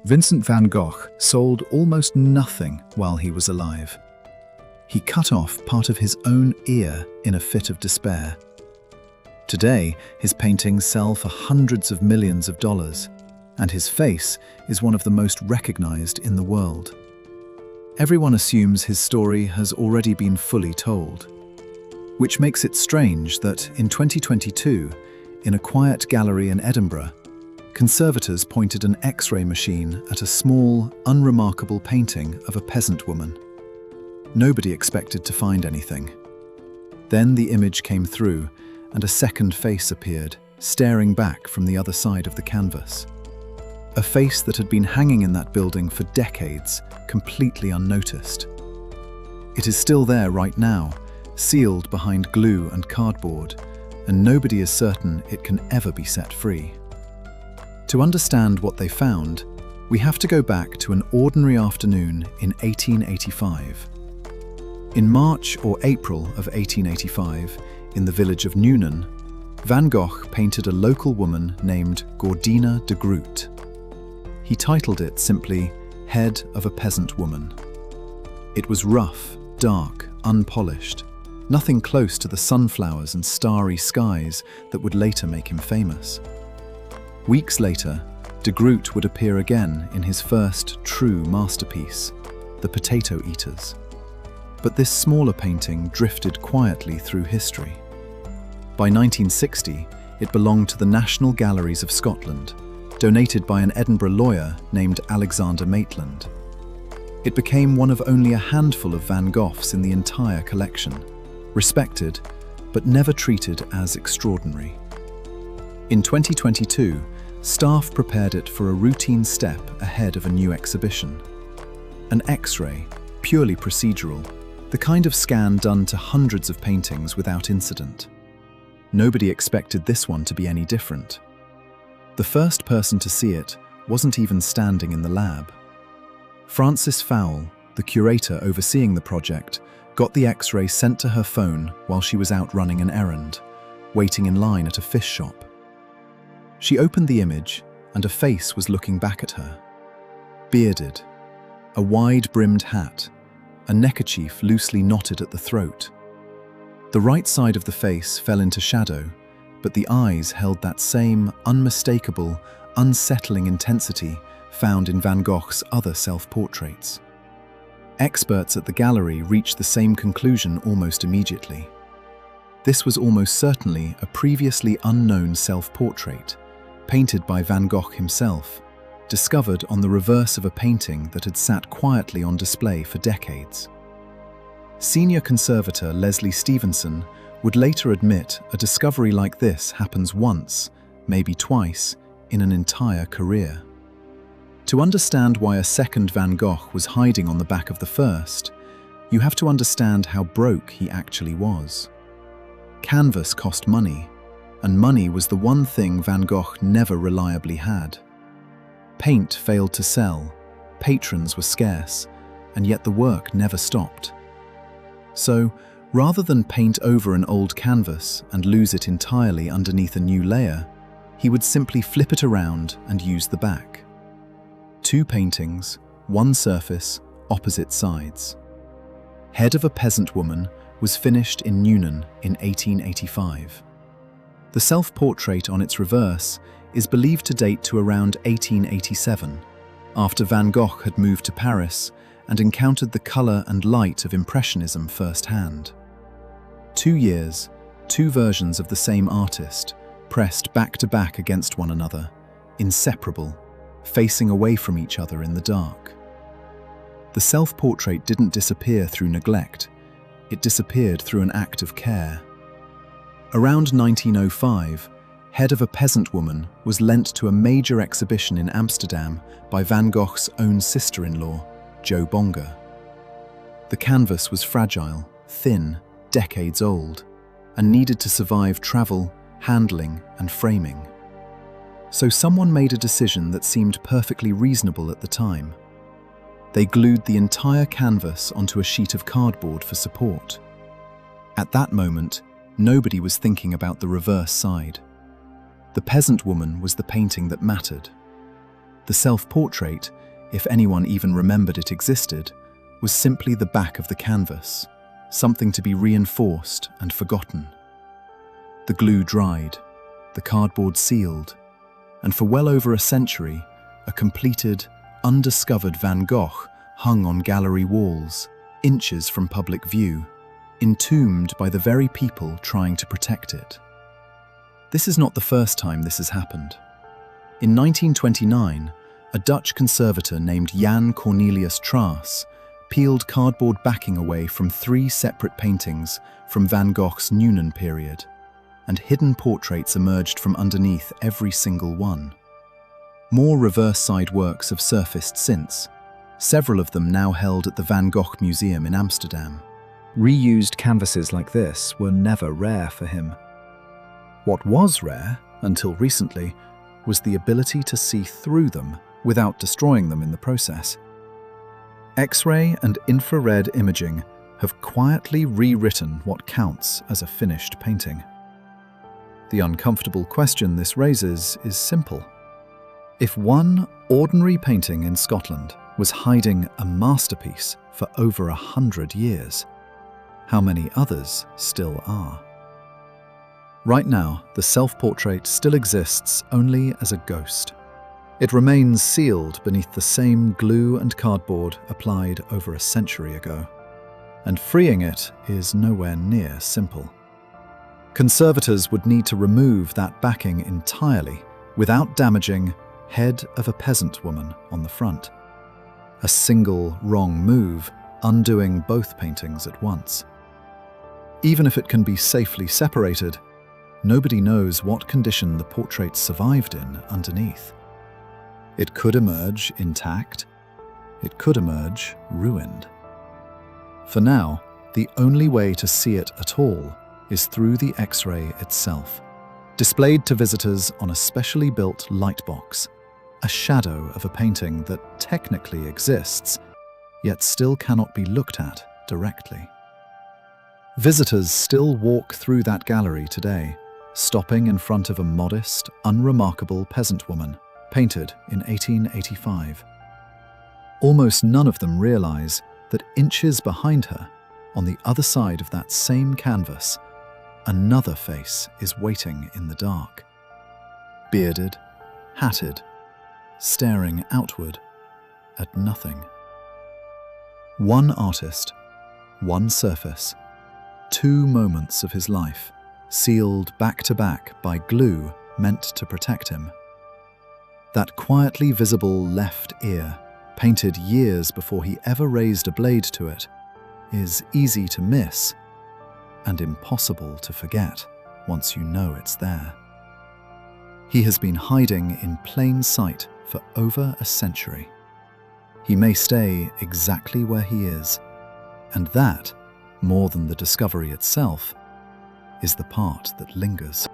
Vincent van Gogh sold almost nothing while he was alive. He cut off part of his own ear in a fit of despair. Today, his paintings sell for hundreds of millions of dollars, and his face is one of the most recognized in the world. Everyone assumes his story has already been fully told, which makes it strange that in 2022, in a quiet gallery in Edinburgh, conservators pointed an X-ray machine at a small, unremarkable painting of a peasant woman. Nobody expected to find anything. Then the image came through, and a second face appeared, staring back from the other side of the canvas. A face that had been hanging in that building for decades, completely unnoticed. It is still there right now, sealed behind glue and cardboard, and nobody is certain it can ever be set free. To understand what they found, we have to go back to an ordinary afternoon in 1885. In March or April of 1885, in the village of Newnan, Van Gogh painted a local woman named Gordina de Groot. He titled it simply, Head of a Peasant Woman. It was rough, dark, unpolished, nothing close to the sunflowers and starry skies that would later make him famous. Weeks later, de Groot would appear again in his first true masterpiece, The Potato Eaters. But this smaller painting drifted quietly through history. By 1960, it belonged to the National Galleries of Scotland, donated by an Edinburgh lawyer named Alexander Maitland. It became one of only a handful of Van Goghs in the entire collection, respected, but never treated as extraordinary. In 2022, staff prepared it for a routine step ahead of a new exhibition. An X-ray, purely procedural, the kind of scan done to hundreds of paintings without incident. Nobody expected this one to be any different. The first person to see it wasn't even standing in the lab. Frances Fowle, the curator overseeing the project, got the X-ray sent to her phone while she was out running an errand, waiting in line at a fish shop. She opened the image, and a face was looking back at her. Bearded, a wide-brimmed hat, a neckerchief loosely knotted at the throat. The right side of the face fell into shadow, but the eyes held that same unmistakable, unsettling intensity found in Van Gogh's other self-portraits. Experts at the gallery reached the same conclusion almost immediately. This was almost certainly a previously unknown self-portrait, painted by Van Gogh himself, discovered on the reverse of a painting that had sat quietly on display for decades. Senior conservator Leslie Stevenson would later admit a discovery like this happens once, maybe twice, in an entire career. To understand why a second Van Gogh was hiding on the back of the first, you have to understand how broke he actually was. Canvas cost money, and money was the one thing Van Gogh never reliably had. Paint failed to sell, patrons were scarce, and yet the work never stopped. So, rather than paint over an old canvas and lose it entirely underneath a new layer, he would simply flip it around and use the back. Two paintings, one surface, opposite sides. Head of a Peasant Woman was finished in Newnan in 1885. The self-portrait on its reverse is believed to date to around 1887, after Van Gogh had moved to Paris and encountered the colour and light of Impressionism firsthand. 2 years, two versions of the same artist, pressed back to back against one another, inseparable, facing away from each other in the dark. The self-portrait didn't disappear through neglect, it disappeared through an act of care. Around 1905, Head of a Peasant Woman was lent to a major exhibition in Amsterdam by Van Gogh's own sister-in-law, Jo Bonga. The canvas was fragile, thin, decades old, and needed to survive travel, handling, and framing. So someone made a decision that seemed perfectly reasonable at the time. They glued the entire canvas onto a sheet of cardboard for support. At that moment, nobody was thinking about the reverse side. The Peasant Woman was the painting that mattered. The self-portrait, if anyone even remembered it existed, was simply the back of the canvas, something to be reinforced and forgotten. The glue dried, the cardboard sealed, and for well over a century, a completed, undiscovered Van Gogh hung on gallery walls, inches from public view, entombed by the very people trying to protect it. This is not the first time this has happened. In 1929, a Dutch conservator named Jan Cornelius Traas peeled cardboard backing away from 3 separate paintings from Van Gogh's Noonan period, and hidden portraits emerged from underneath every single one. More reverse-side works have surfaced since, several of them now held at the Van Gogh Museum in Amsterdam. Reused canvases like this were never rare for him. What was rare, until recently, was the ability to see through them without destroying them in the process. X-ray and infrared imaging have quietly rewritten what counts as a finished painting. The uncomfortable question this raises is simple. If one ordinary painting in Scotland was hiding a masterpiece for over 100 years, how many others still are? Right now, the self-portrait still exists only as a ghost. It remains sealed beneath the same glue and cardboard applied over a century ago, and freeing it is nowhere near simple. Conservators would need to remove that backing entirely without damaging Head of a Peasant Woman on the front. A single wrong move undoing both paintings at once. Even if it can be safely separated, nobody knows what condition the portrait survived in underneath. It could emerge intact. It could emerge ruined. For now, the only way to see it at all is through the X-ray itself, displayed to visitors on a specially built lightbox, a shadow of a painting that technically exists, yet still cannot be looked at directly. Visitors still walk through that gallery today, stopping in front of a modest, unremarkable peasant woman, painted in 1885. Almost none of them realize that inches behind her, on the other side of that same canvas, another face is waiting in the dark. Bearded, hatted, staring outward at nothing. One artist, one surface, 2 moments of his life, sealed back to back by glue meant to protect him. That quietly visible left ear, painted years before he ever raised a blade to it, is easy to miss and impossible to forget once you know it's there. He has been hiding in plain sight for over a century. He may stay exactly where he is, and that, more than the discovery itself, is the part that lingers.